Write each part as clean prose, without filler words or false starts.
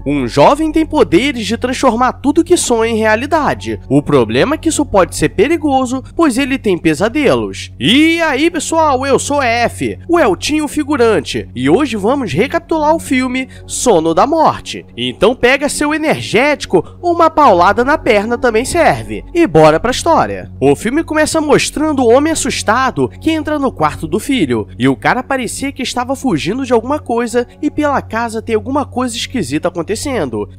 Um jovem tem poderes de transformar tudo que sonha em realidade. O problema é que isso pode ser perigoso, pois ele tem pesadelos. E aí pessoal, eu sou F, o Eltinho figurante, e hoje vamos recapitular o filme Sono da Morte. Então pega seu energético ou uma paulada na perna também serve. E bora pra história. O filme começa mostrando o homem assustado que entra no quarto do filho, e o cara parecia que estava fugindo de alguma coisa e pela casa tem alguma coisa esquisita acontecendo.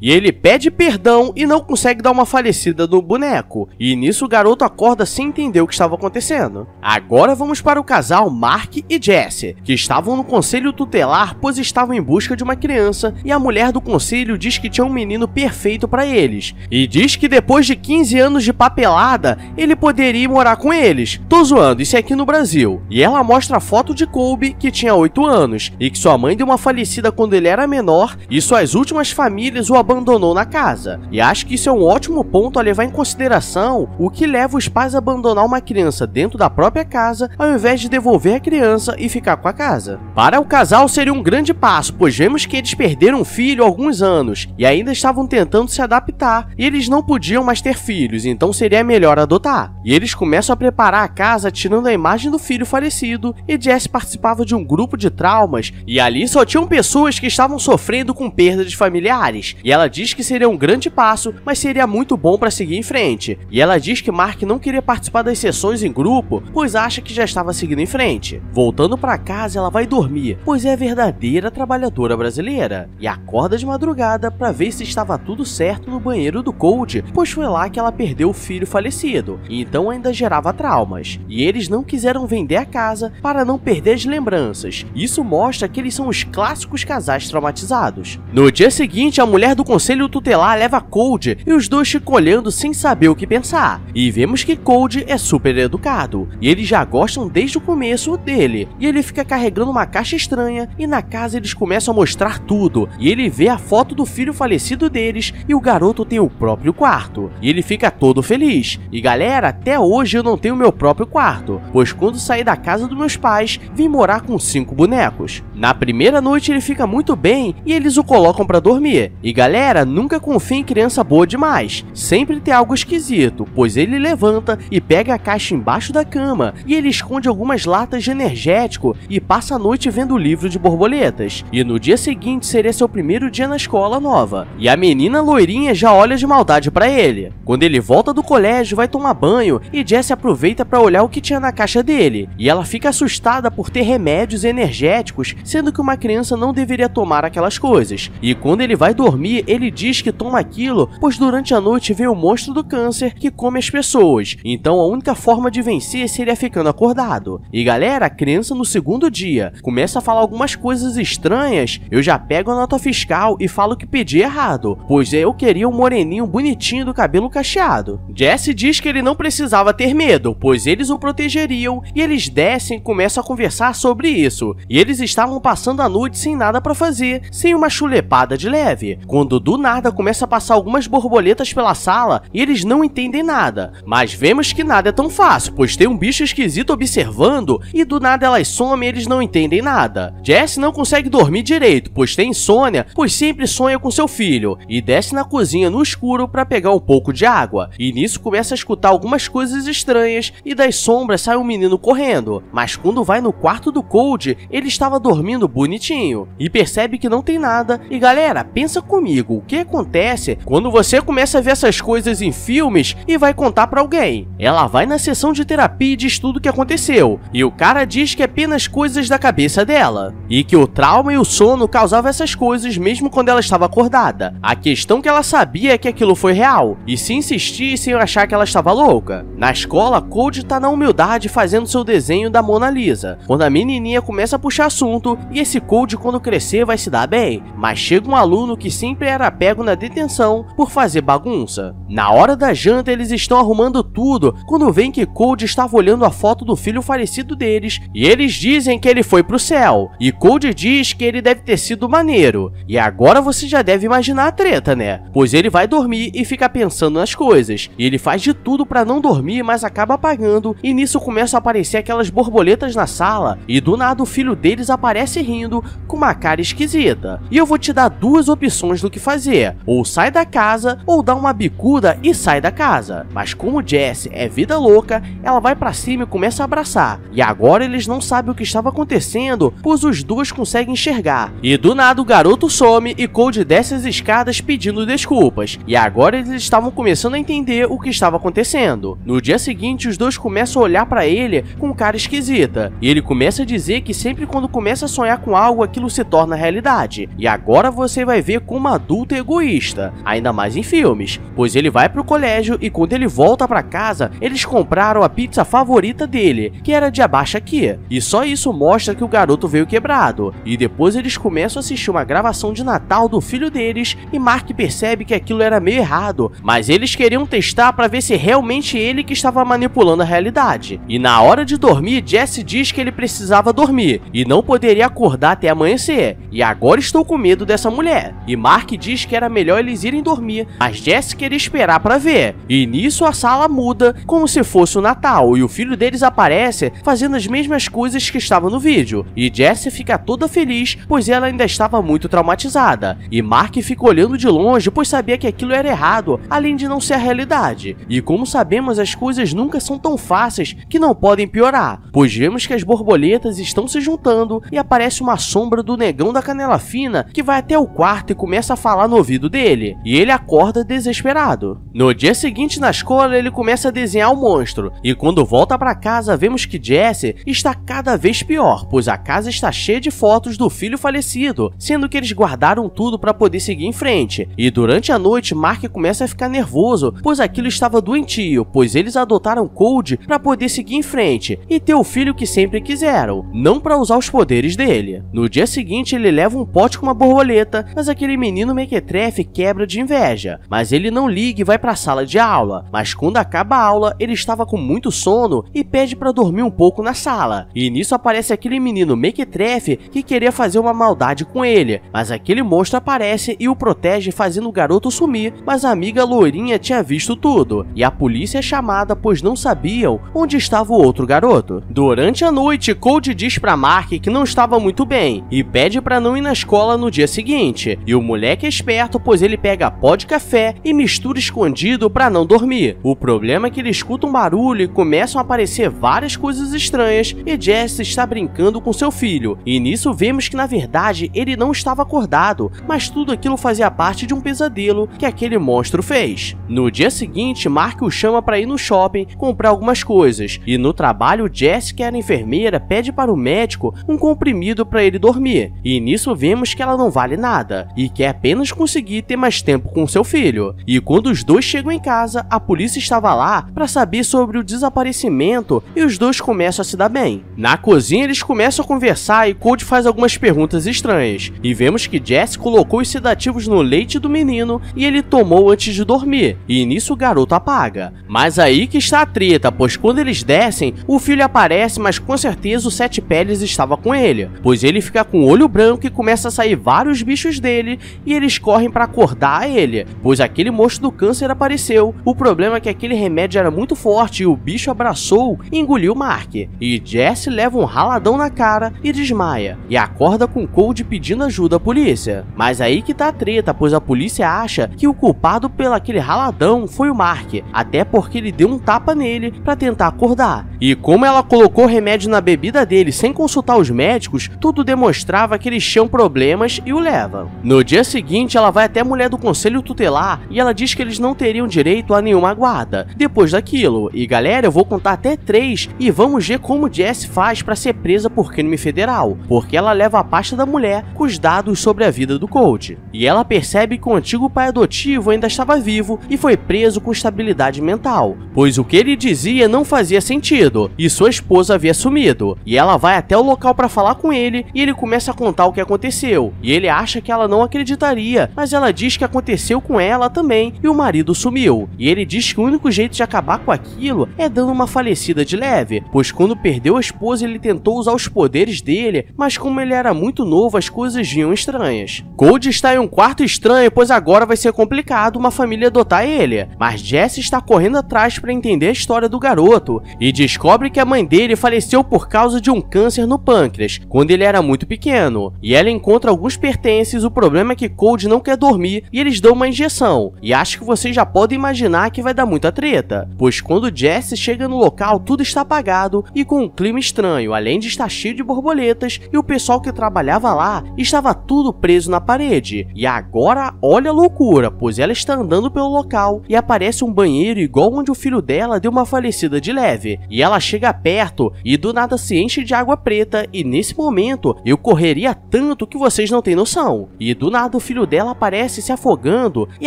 E ele pede perdão e não consegue dar uma falecida no boneco. E nisso o garoto acorda sem entender o que estava acontecendo. Agora vamos para o casal Mark e Jesse, que estavam no conselho tutelar pois estavam em busca de uma criança, e a mulher do conselho diz que tinha um menino perfeito para eles. E diz que depois de 15 anos de papelada, ele poderia ir morar com eles. Tô zoando, isso é aqui no Brasil. E ela mostra a foto de Colby, que tinha 8 anos, e que sua mãe deu uma falecida quando ele era menor, e suas últimas famílias o abandonou na casa. E acho que isso é um ótimo ponto a levar em consideração o que leva os pais a abandonar uma criança dentro da própria casa, ao invés de devolver a criança e ficar com a casa. Para o casal seria um grande passo, pois vemos que eles perderam um filho há alguns anos, e ainda estavam tentando se adaptar, e eles não podiam mais ter filhos, então seria melhor adotar. E eles começam a preparar a casa tirando a imagem do filho falecido, e Jesse participava de um grupo de traumas, e ali só tinham pessoas que estavam sofrendo com perda de familiares, e ela diz que seria um grande passo, mas seria muito bom para seguir em frente. E ela diz que Mark não queria participar das sessões em grupo, pois acha que já estava seguindo em frente. Voltando para casa, ela vai dormir, pois é a verdadeira trabalhadora brasileira, e acorda de madrugada para ver se estava tudo certo no banheiro do Cold, pois foi lá que ela perdeu o filho falecido, e então ainda gerava traumas. E eles não quiseram vender a casa para não perder as lembranças. Isso mostra que eles são os clássicos casais traumatizados. No dia seguinte, a mulher do conselho tutelar leva Cold e os dois ficam olhando sem saber o que pensar. E vemos que Cold é super educado, e eles já gostam desde o começo dele. E ele fica carregando uma caixa estranha, e na casa eles começam a mostrar tudo. E ele vê a foto do filho falecido deles, e o garoto tem o próprio quarto. E ele fica todo feliz. E galera, até hoje eu não tenho meu próprio quarto, pois quando saí da casa dos meus pais, vim morar com 5 bonecos. Na primeira noite ele fica muito bem, e eles o colocam pra dormir. E galera, nunca confie em criança boa demais. Sempre tem algo esquisito, pois ele levanta e pega a caixa embaixo da cama, e ele esconde algumas latas de energético e passa a noite vendo o livro de borboletas. E no dia seguinte seria seu primeiro dia na escola nova, e a menina loirinha já olha de maldade pra ele. Quando ele volta do colégio, vai tomar banho, e Jesse aproveita pra olhar o que tinha na caixa dele, e ela fica assustada por ter remédios energéticos, sendo que uma criança não deveria tomar aquelas coisas. E quando ele vai dormir, ele diz que toma aquilo, pois durante a noite vê o monstro do câncer que come as pessoas, então a única forma de vencer seria ficando acordado. E galera, a criança no segundo dia começa a falar algumas coisas estranhas. Eu já pego a nota fiscal e falo que pedi errado, pois eu queria um moreninho bonitinho do cabelo cacheado. Jesse diz que ele não precisava ter medo, pois eles o protegeriam, e eles descem e começam a conversar sobre isso. E eles estavam passando a noite sem nada pra fazer, sem uma chulepada de leve, quando do nada começa a passar algumas borboletas pela sala e eles não entendem nada. Mas vemos que nada é tão fácil, pois tem um bicho esquisito observando e do nada elas somem e eles não entendem nada. Jesse não consegue dormir direito, pois tem insônia, pois sempre sonha com seu filho, e desce na cozinha no escuro para pegar um pouco de água. E nisso começa a escutar algumas coisas estranhas e das sombras sai um menino correndo. Mas quando vai no quarto do Cold, ele estava dormindo bonitinho e percebe que não tem nada. E galera, pensa comigo, o que acontece quando você começa a ver essas coisas em filmes e vai contar pra alguém? Ela vai na sessão de terapia e diz tudo o que aconteceu, e o cara diz que é apenas coisas da cabeça dela, e que o trauma e o sono causavam essas coisas mesmo quando ela estava acordada. A questão que ela sabia é que aquilo foi real, e se insistissem eu achar que ela estava louca. Na escola, Cold tá na humildade fazendo seu desenho da Mona Lisa, quando a menininha começa a puxar assunto, e esse Cold quando crescer vai se dar bem. Mas chega um aluno que sempre era pego na detenção por fazer bagunça. Na hora da janta eles estão arrumando tudo, quando veem que Cold estava olhando a foto do filho falecido deles, e eles dizem que ele foi pro céu, e Cold diz que ele deve ter sido maneiro. E agora você já deve imaginar a treta, né? Pois ele vai dormir e fica pensando nas coisas, e ele faz de tudo pra não dormir, mas acaba apagando, e nisso começam a aparecer aquelas borboletas na sala, e do nada o filho deles aparece rindo com uma cara esquisita. E eu vou te dar duas opções do que fazer, ou sai da casa, ou dá uma bicuda e sai da casa. Mas como Jessie é vida louca, ela vai pra cima e começa a abraçar, e agora eles não sabem o que estava acontecendo, pois os dois conseguem enxergar. E do nada o garoto some e Cold desce as escadas pedindo desculpas, e agora eles estavam começando a entender o que estava acontecendo. No dia seguinte, os dois começam a olhar pra ele com cara esquisita, e ele começa a dizer que sempre quando começa a sonhar com algo, aquilo se torna realidade. E agora você vai ver como adulto é egoísta, ainda mais em filmes, pois ele vai pro colégio e quando ele volta pra casa, eles compraram a pizza favorita dele, que era de abaixa aqui, e só isso mostra que o garoto veio quebrado. E depois eles começam a assistir uma gravação de Natal do filho deles e Mark percebe que aquilo era meio errado, mas eles queriam testar pra ver se realmente ele que estava manipulando a realidade. E na hora de dormir, Jessie diz que ele precisava dormir e não poderia acordar até amanhecer, e agora estou com medo dessa mulher. E Mark diz que era melhor eles irem dormir, mas Jessie queria esperar pra ver, e nisso a sala muda como se fosse o Natal, e o filho deles aparece fazendo as mesmas coisas que estavam no vídeo, e Jessie fica toda feliz, pois ela ainda estava muito traumatizada, e Mark fica olhando de longe, pois sabia que aquilo era errado, além de não ser a realidade. E como sabemos, as coisas nunca são tão fáceis que não podem piorar, pois vemos que as borboletas estão se juntando e aparece uma sombra do negão da canela fina que vai até o quarto e começa a falar no ouvido dele, e ele acorda desesperado. No dia seguinte na escola ele começa a desenhar o monstro, e quando volta para casa vemos que Jessie está cada vez pior, pois a casa está cheia de fotos do filho falecido, sendo que eles guardaram tudo para poder seguir em frente. E durante a noite Mark começa a ficar nervoso, pois aquilo estava doentio, pois eles adotaram Cold para poder seguir em frente e ter o filho que sempre quiseram, não para usar os poderes dele. No dia seguinte ele leva um pote com uma borboleta, mas aquele menino mequetrefe quebra de inveja, mas ele não liga e vai para a sala de aula. Mas quando acaba a aula ele estava com muito sono e pede para dormir um pouco na sala, e nisso aparece aquele menino mequetrefe que queria fazer uma maldade com ele, mas aquele monstro aparece e o protege fazendo o garoto sumir, mas a amiga loirinha tinha visto tudo, e a polícia é chamada pois não sabiam onde estava o outro garoto. Durante a noite, Cold diz pra Mark que não estava muito bem e pede pra não ir na escola no dia seguinte, e o moleque é esperto pois ele pega pó de café e mistura escondido pra não dormir. O problema é que ele escuta um barulho e começam a aparecer várias coisas estranhas e Jessie está brincando com seu filho, e nisso vemos que na verdade ele não estava acordado, mas tudo aquilo fazia parte de um pesadelo que aquele monstro fez. No dia seguinte, Mark o chama para ir no shopping comprar algumas coisas, e no trabalho Jessie, que era enfermeira, pede para o médico um comprimido para ele dormir, e nisso vemos que ela não vale nada e quer apenas conseguir ter mais tempo com seu filho. E quando os dois chegam em casa, a polícia estava lá para saber sobre o desaparecimento e os dois começam a se dar bem. Na cozinha eles começam a conversar e Cold faz algumas perguntas estranhas, e vemos que Jessie colocou os sedativos no leite do menino e ele tomou antes de dormir, e nisso o garoto apaga. Mas aí que está a treta, pois quando eles descem, o filho aparece, mas com certeza o Sete Peles estava com ele, pois ele fica com o olho branco e começa a sair vários bichos dele, e eles correm para acordar ele, pois aquele monstro do câncer apareceu. O problema é que aquele remédio era muito forte e o bicho abraçou e engoliu Mark, e Jessie leva um raladão na cara e desmaia, e acorda com Cold pedindo ajuda à polícia. Mas aí que tá a treta, pois a polícia acha que o culpado pelo aquele raladão foi o Mark, até porque ele deu um tapa nele para tentar acordar. E como ela colocou remédio na bebida dele sem consultar os médicos, tudo demonstrava que eles tinham problemas e o levam. No dia seguinte, ela vai até a mulher do conselho tutelar e ela diz que eles não teriam direito a nenhuma guarda depois daquilo. E galera, eu vou contar até 3 e vamos ver como Jessie faz para ser presa por crime federal, porque ela leva a pasta da mulher com os dados sobre a vida do Cold. E ela percebe que o antigo pai adotivo ainda estava vivo e foi preso com estabilidade mental, pois o que ele dizia não fazia sentido e sua esposa havia sumido. E ela vai até o local para falar com ele e ele começa a contar o que aconteceu, e ele acha que ela não acreditaria, mas ela diz que aconteceu com ela também e o marido sumiu. E ele diz que o único jeito de acabar com aquilo é dando uma falecida de leve, pois quando perdeu a esposa ele tentou usar os poderes dele, mas como ele era muito novo as coisas vinham estranhas. Cold está em um quarto estranho, pois agora vai ser complicado uma família adotar ele, mas Jessie está correndo atrás para entender a história do garoto e diz descobre que a mãe dele faleceu por causa de um câncer no pâncreas, quando ele era muito pequeno, e ela encontra alguns pertences. O problema é que Cold não quer dormir e eles dão uma injeção, e acho que vocês já podem imaginar que vai dar muita treta, pois quando Jesse chega no local tudo está apagado e com um clima estranho, além de estar cheio de borboletas, e o pessoal que trabalhava lá estava tudo preso na parede. E agora olha a loucura, pois ela está andando pelo local e aparece um banheiro igual onde o filho dela deu uma falecida de leve, e ela chega perto e do nada se enche de água preta, e nesse momento eu correria tanto que vocês não têm noção. E do nada o filho dela aparece se afogando, e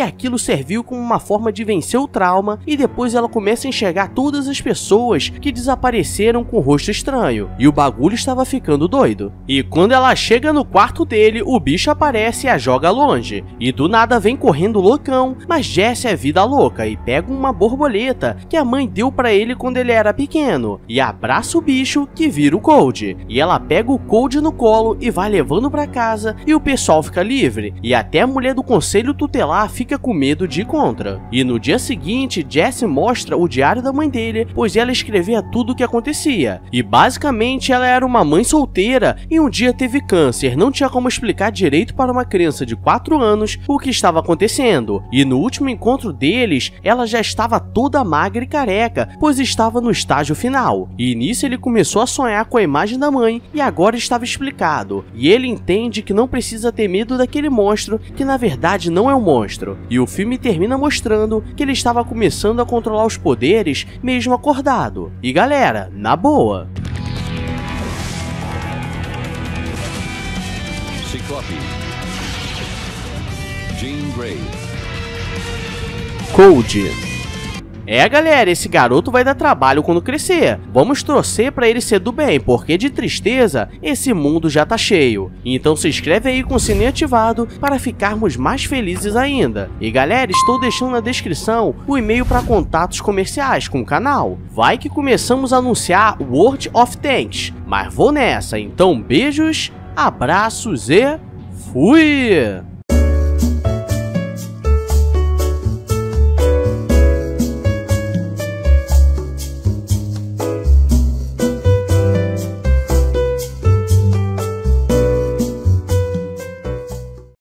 aquilo serviu como uma forma de vencer o trauma, e depois ela começa a enxergar todas as pessoas que desapareceram com o rosto estranho, e o bagulho estava ficando doido. E quando ela chega no quarto dele, o bicho aparece e a joga longe, e do nada vem correndo loucão, mas Jesse é vida louca e pega uma borboleta que a mãe deu pra ele quando ele era pequeno, e abraça o bicho que vira o Cold, e ela pega o Cold no colo e vai levando pra casa, e o pessoal fica livre, e até a mulher do conselho tutelar fica com medo de ir contra. E no dia seguinte, Jesse mostra o diário da mãe dele, pois ela escrevia tudo o que acontecia, e basicamente ela era uma mãe solteira e um dia teve câncer. Não tinha como explicar direito para uma criança de 4 anos o que estava acontecendo, e no último encontro deles, ela já estava toda magra e careca, pois estava no estágio final, e nisso ele começou a sonhar com a imagem da mãe, e agora estava explicado, e ele entende que não precisa ter medo daquele monstro, que na verdade não é um monstro, e o filme termina mostrando que ele estava começando a controlar os poderes mesmo acordado. E galera, na boa, Ciclope, Jean Grey, Cold. Galera, esse garoto vai dar trabalho quando crescer. Vamos torcer pra ele ser do bem, porque de tristeza esse mundo já tá cheio. Então se inscreve aí com o sininho ativado para ficarmos mais felizes ainda. E galera, estou deixando na descrição o e-mail para contatos comerciais com o canal. Vai que começamos a anunciar World of Tanks. Mas vou nessa, então beijos, abraços e fui!